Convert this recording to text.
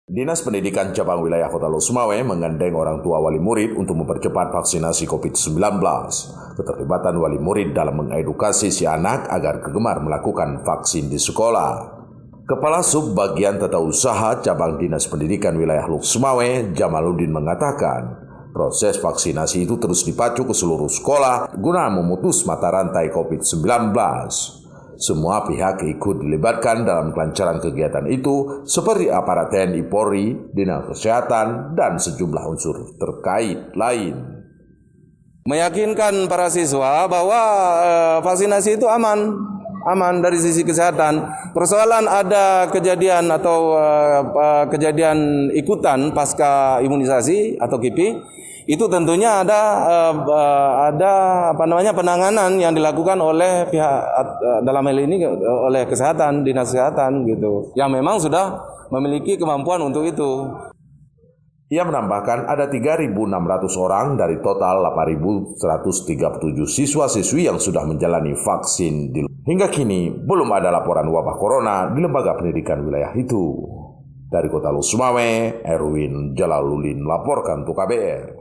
Dinas Pendidikan Cabang Wilayah Kota Lok-Sumawe menggandeng orang tua wali murid untuk mempercepat vaksinasi COVID-19. Keterlibatan wali murid dalam mengedukasi si anak agar gemar melakukan vaksin di sekolah. Kepala Sub Bagian Tata Usaha Cabang Dinas Pendidikan Wilayah Lok-Sumawe, Jamaluddin mengatakan, proses vaksinasi itu terus dipacu ke seluruh sekolah guna memutus mata rantai COVID-19. Semua pihak ikut dilibatkan dalam kelancaran kegiatan itu seperti aparat TNI Polri, Dinas Kesehatan, dan sejumlah unsur terkait lain. Meyakinkan para siswa bahwa vaksinasi itu aman dari sisi kesehatan. Persoalan ada kejadian atau kejadian ikutan pasca imunisasi atau KIPI, itu tentunya ada penanganan yang dilakukan oleh pihak dalam hal ini oleh kesehatan, dinas kesehatan gitu, yang memang sudah memiliki kemampuan untuk itu. Ia menambahkan ada 3.600 orang dari total 8.137 siswa-siswi yang sudah menjalani vaksin. Hingga kini belum ada laporan wabah corona di lembaga pendidikan wilayah itu. Dari Kota Lok-Sumawe, Erwin Jalaluddin melaporkan untuk KBR.